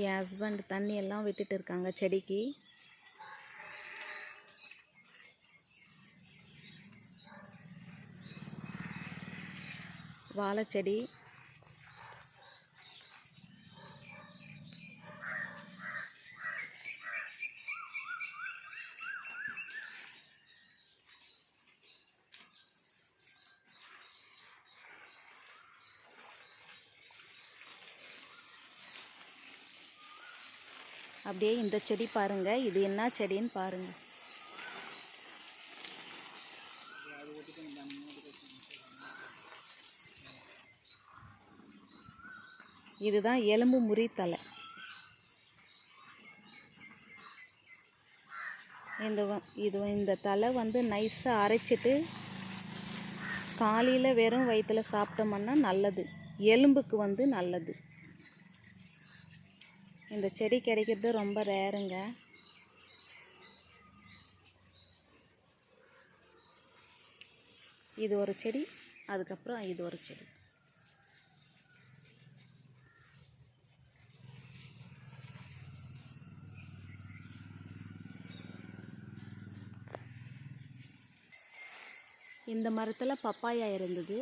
என் husband தண்ணி எல்லாம் விட்டுட்டு இருக்காங்க செடிக்கு. வாழைச்செடி, அப்படியே இந்த செடி பாருங்க, இது என்ன செடின்னு பாருங்க. இதுதான் எலும்பு முறி தலை. இந்த தலை வந்து நைஸாக அரைச்சிட்டு காலையில் வெறும் வயிற்றில் சாப்பிட்டோம்னா நல்லது, எலும்புக்கு வந்து நல்லது. இந்த செடி கிடைக்கிறது ரொம்ப ரேருங்க. இது ஒரு செடி, அதுக்கப்புறம் இது ஒரு செடி. இந்த மரத்தில் பப்பாயா இருந்தது,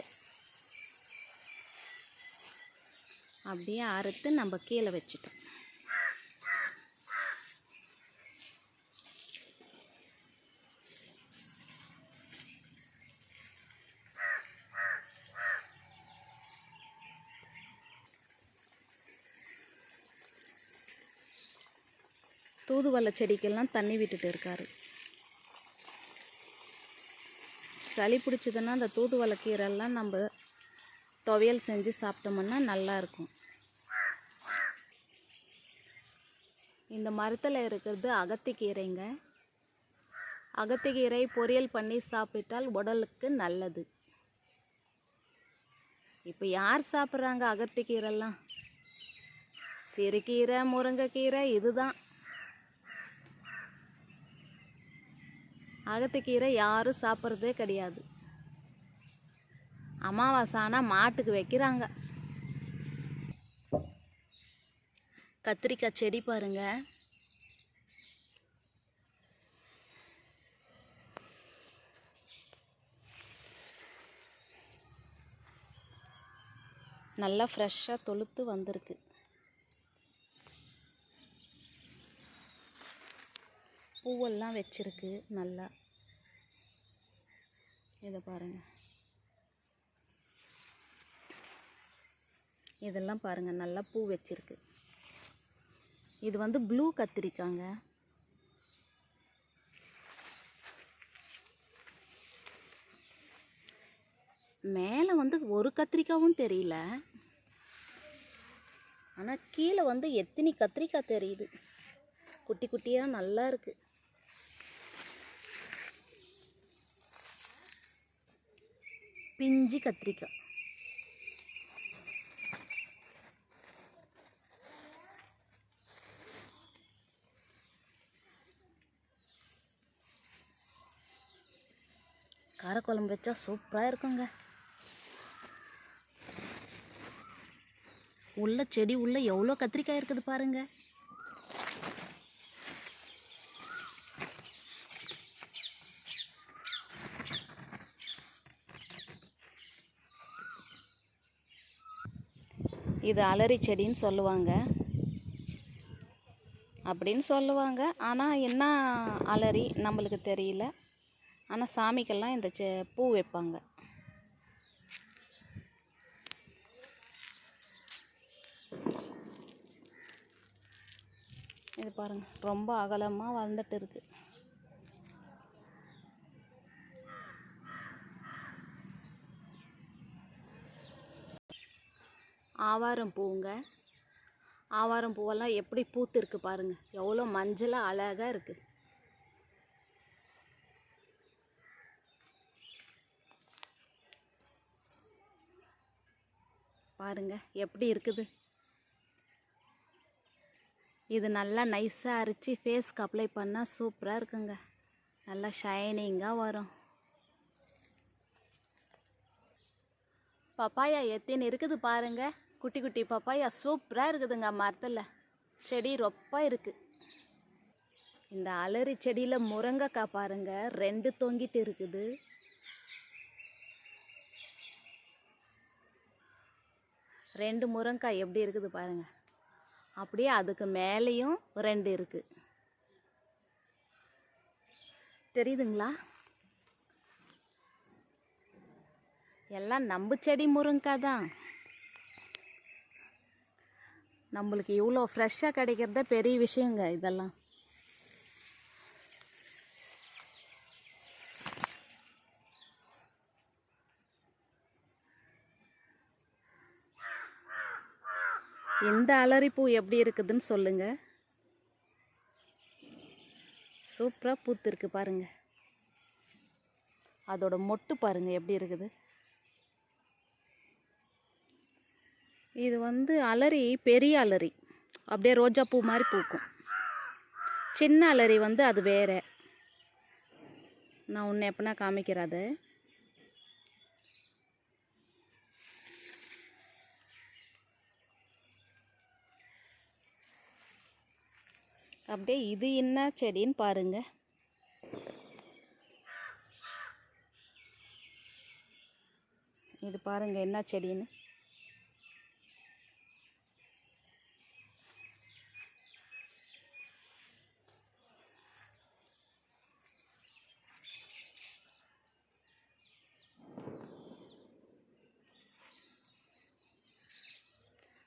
அப்படியே அறுத்து நம்ம கீழே வச்சிட்டோம். தூதுவளை செடிக்கெல்லாம் தண்ணி விட்டுட்டு இருக்காரு. சளி பிடிச்சதுன்னா அந்த தூதுவளை கீரைலாம் நம்ம துவையல் செஞ்சு சாப்பிட்டோம்னா நல்லாயிருக்கும். இந்த மரத்தில் இருக்கிறது அகத்திக்கீரைங்க. அகத்திக்கீரை பொரியல் பண்ணி சாப்பிட்டால் உடலுக்கு நல்லது. இப்போ யார் சாப்பிட்றாங்க அகத்திக்கீரைலாம்? சிறுகீரை, முருங்கைக்கீரை, இதுதான். அகத்திக்கீரை யாரும் சாப்பிட்றதே கிடையாது. அமாவாசை ஆனால் மாட்டுக்கு வைக்கிறாங்க. கத்திரிக்காய் செடி பாருங்க, நல்லா ஃப்ரெஷ்ஷாக தொளுத்து வந்திருக்கு. பூவெல்லாம் வச்சிருக்கு நல்லா. இதை பாருங்க, இதெல்லாம் பாருங்க, நல்லா பூ வச்சிருக்கு. இது வந்து ப்ளூ கத்திரிக்காங்க. மேலே வந்து ஒரு கத்திரிக்காவும் தெரியல, ஆனால் கீழே வந்து எத்தனை கத்திரிக்காய் தெரியுது. குட்டி குட்டியாக நல்லா இருக்கு. பிஞ்சு கத்திரிக்காய். காரக்குழம்பு வச்சா சூப்பராக இருக்குங்க. உள்ள செடி உள்ள எவ்வளோ கத்திரிக்காய் இருக்குது பாருங்க. இது அலரி செடின்னு சொல்லுவாங்க அப்படின்னு சொல்லுவாங்க. ஆனால் என்ன அலரி நம்மளுக்கு தெரியல. ஆனால் சாமிக்கெல்லாம் இந்த பூ வைப்பாங்க. இது பாருங்க, ரொம்ப அகலமாக வளர்ந்துட்டு இருக்கு. ஆவாரம் பூங்க. ஆவாரம் பூவெல்லாம் எப்படி பூத்து இருக்கு பாருங்க, எவ்வளோ மஞ்சளாக அழகாக இருக்கு. பாருங்க எப்படி இருக்குது. இது நல்லா நைஸாக அரைச்சி ஃபேஸ்க்கு அப்ளை பண்ணால் சூப்பராக இருக்குங்க. நல்லா ஷைனிங்காக வரும். பப்பாயா எத்தின்னு இருக்குது பாருங்க. குட்டி குட்டி பப்பாயா சூப்பராக இருக்குதுங்க மரத்தில். செடி ரொம்ப இருக்குது. இந்த அலரி செடியில் முருங்கைக்காய் பாருங்க, 2 தொங்கிட்டு இருக்குது. ரெண்டு முருங்கைக்காய் எப்படி இருக்குது பாருங்க. அப்படியே அதுக்கு மேலேயும் 2 இருக்குது. தெரியுதுங்களா? எல்லாம் நம்ம செடி முருங்கைக்காய் தான். நம்மளுக்கு இவ்வளோ ஃப்ரெஷ்ஷாக கிடைக்கிறத பெரிய விஷயங்க இதெல்லாம். இந்த அலரிப்பூ எப்படி இருக்குதுன்னு சொல்லுங்க. சூப்பராக பூத்திருக்கு பாருங்க. அதோட மொட்டு பாருங்க எப்படி இருக்குது. இது அலரி பெரிய அலரி, அப்படியே ரோஜா பூ மாதிரி பூக்கும். சின்ன அலரி அது வேற. நான் ஒன்று எப்படின்னா காமிக்கிறேன். அது அப்படியே இது என்ன செடின்னு பாருங்க. இது பாருங்க என்ன செடின்னு.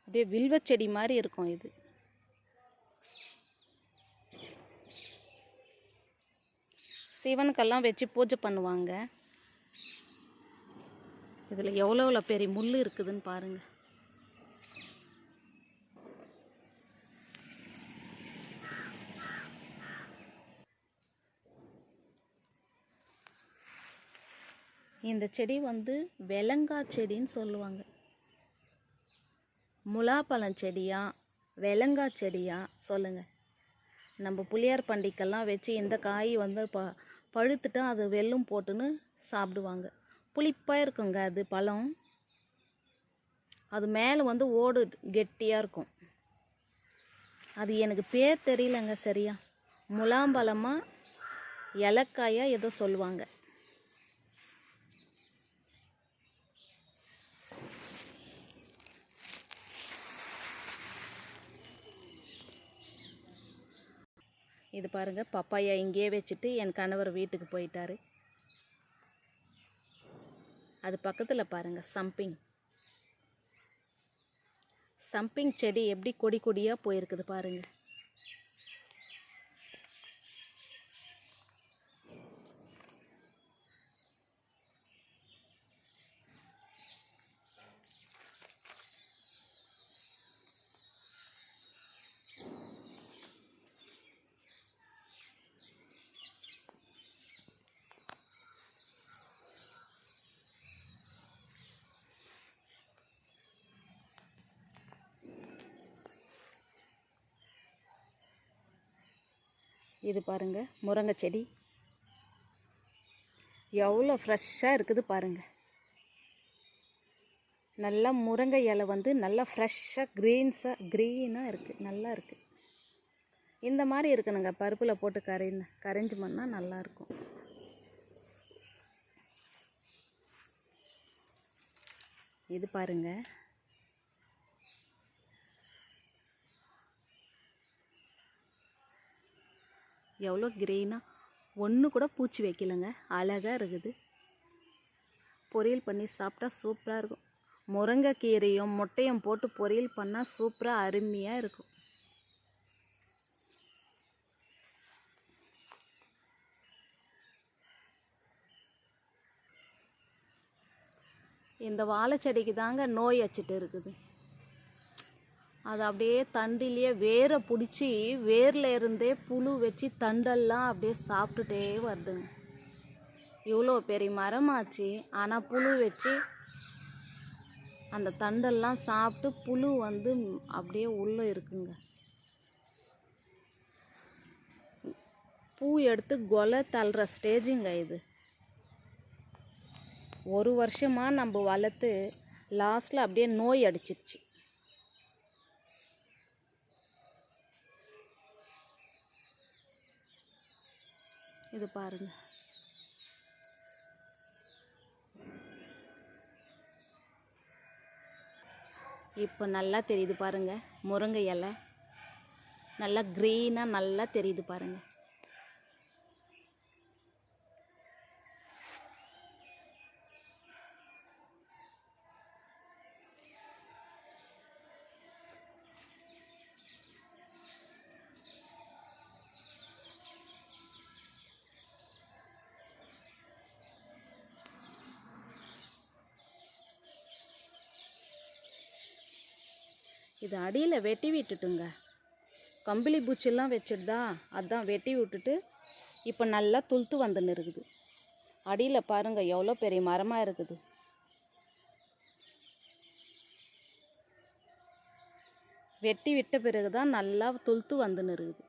அப்படியே வில்வ செடி மாதிரி இருக்கும். இது சிவனுக்கெல்லாம் வச்சு பூஜை பண்ணுவாங்க. இதில் எவ்வளோ பெரிய முள் இருக்குதுன்னு பாருங்க. இந்த செடி வெலங்கா செடின்னு சொல்லுவாங்க. முலாப்பழம் செடியா வெலங்கா செடியா சொல்லுங்க. நம்ம புளியார் பண்டிகைக்கெல்லாம் வச்சு இந்த காய் பழுத்துட்டா அது வெல்லம் போட்டுன்னு சாப்பிடுவாங்க. புளிப்பாக இருக்குங்க அது பழம். அது மேலே ஓடு கெட்டியாக இருக்கும். அது எனக்கு பேர் தெரியலங்க சரியா. முலாம்பழமா இலக்காயா ஏதோ சொல்லுவாங்க. இது பாருங்க, பப்பாயா இங்கேயே வச்சுட்டு என் கணவர் வீட்டுக்கு போயிட்டாரு. அது பக்கத்தில் பாருங்க சம்பிங். சம்பிங் செடி எப்படி கொடி கொடியாக போயிருக்குது பாருங்க. இது பாருங்க முருங்கை செடி எவ்வளோ ஃப்ரெஷ்ஷாக இருக்குது பாருங்க. நல்லா முருங்கை இலை நல்லா ஃப்ரெஷ்ஷாக க்ரீனாக இருக்குது. நல்லா இருக்குது. இந்த மாதிரி இருக்கணுங்க. பருப்பில் போட்டு கரைஞ்சி பண்ணால் நல்லாயிருக்கும். இது பாருங்க, எவ்வளோ க்ரீனாக. ஒன்று கூட பூச்சி வைக்கலைங்க. அழகாக இருக்குது. பொரியல் பண்ணி சாப்பிட்டா சூப்பராக இருக்கும். முருங்கைக்கீரையும் முட்டையும் போட்டு பொரியல் பண்ணால் சூப்பராக அருமையாக இருக்கும். இந்த வாழை செடிக்கு தாங்க நோய் வச்சுட்டு இருக்குது. அது அப்படியே தண்டிலேயே வேரை பிடிச்சி வேரில் இருந்தே புழு வச்சு தண்டெல்லாம் அப்படியே சாப்பிட்டுட்டே வருதுங்க. இவ்வளோ பெரிய மரமாச்சு, ஆனால் புழு வச்சு அந்த தண்டெல்லாம் சாப்பிட்டு புழு அப்படியே உள்ளே இருக்குங்க. பூ எடுத்து கொலை தள்ளுற ஸ்டேஜுங்க இது. ஒரு வருஷமாக நம்ம வளர்த்து லாஸ்ட்டில் அப்படியே நோய் அடிச்சிருச்சு. இது பாருங்க. இப்போ நல்லா தெரியுது பாருங்க, முருங்கை இலை நல்லா க்ரீனாக நல்லா தெரியுது பாருங்க. இது அடியில் வெட்டி விட்டுட்டுங்க, கம்பளி பூச்சிலாம் வச்சுடுதா, அதான் வெட்டி விட்டுட்டு இப்போ நல்லா துளுத்து வந்துன்னு இருக்குது. அடியில் பாருங்கள் எவ்வளோ பெரிய மரமாக இருக்குது. வெட்டி விட்ட பிறகு தான் நல்லா துளுத்து வந்துன்னு இருக்குது.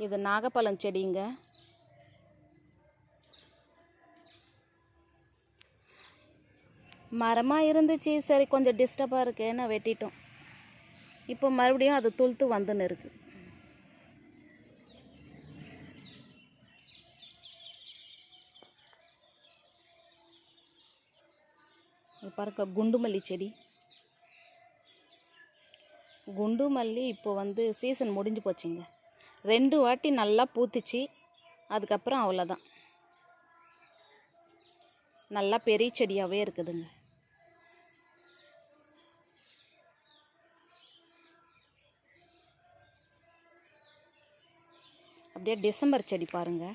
இது நாகப்பழம் செடிங்க. மரமாக இருந்துச்சு, சரி கொஞ்சம் டிஸ்டர்பாக இருக்கேன்னு வெட்டிட்டோம். இப்போ மறுபடியும் அது துளுத்து வந்துன்னு இருக்கு. பாருங்க குண்டு மல்லி செடி. குண்டு மல்லி இப்போ வந்து சீசன் முடிஞ்சு போச்சுங்க. 2 வாட்டி நல்லா பூத்துச்சு, அதுக்கப்புறம் அவ்வளோதான். நல்லா பெரிய செடியாகவே இருக்குதுங்க. அப்படியே டிசம்பர் செடி பாருங்க,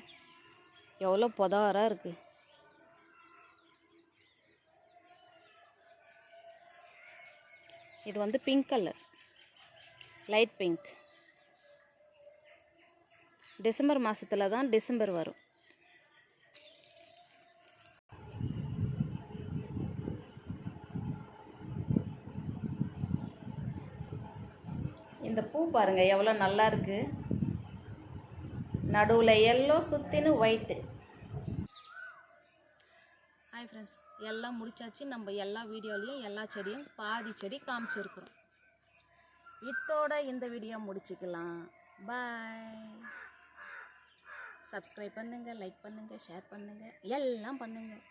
எவ்வளோ பொதாராக இருக்குது. இது வந்து pink colour, light pink. December மாதத்தில் தான் டிசம்பர் வரும். இந்த பூ பாருங்கள் எவ்வளோ நல்லா இருக்குது. நடுவில் எல்லோ சுற்றின்னு ஒயிட்டு. ஹாய் ஃப்ரெண்ட்ஸ், எல்லாம் முடிச்சாச்சு. நம்ம எல்லா வீடியோலையும் எல்லா செடியும் பாதி செடி காமிச்சிருக்கிறோம். இத்தோட இந்த வீடியோ முடிச்சுக்கலாம். பாய். சப்ஸ்கிரைப் பண்ணுங்கள், லைக் பண்ணுங்கள், ஷேர் பண்ணுங்கள், எல்லாம் பண்ணுங்கள்.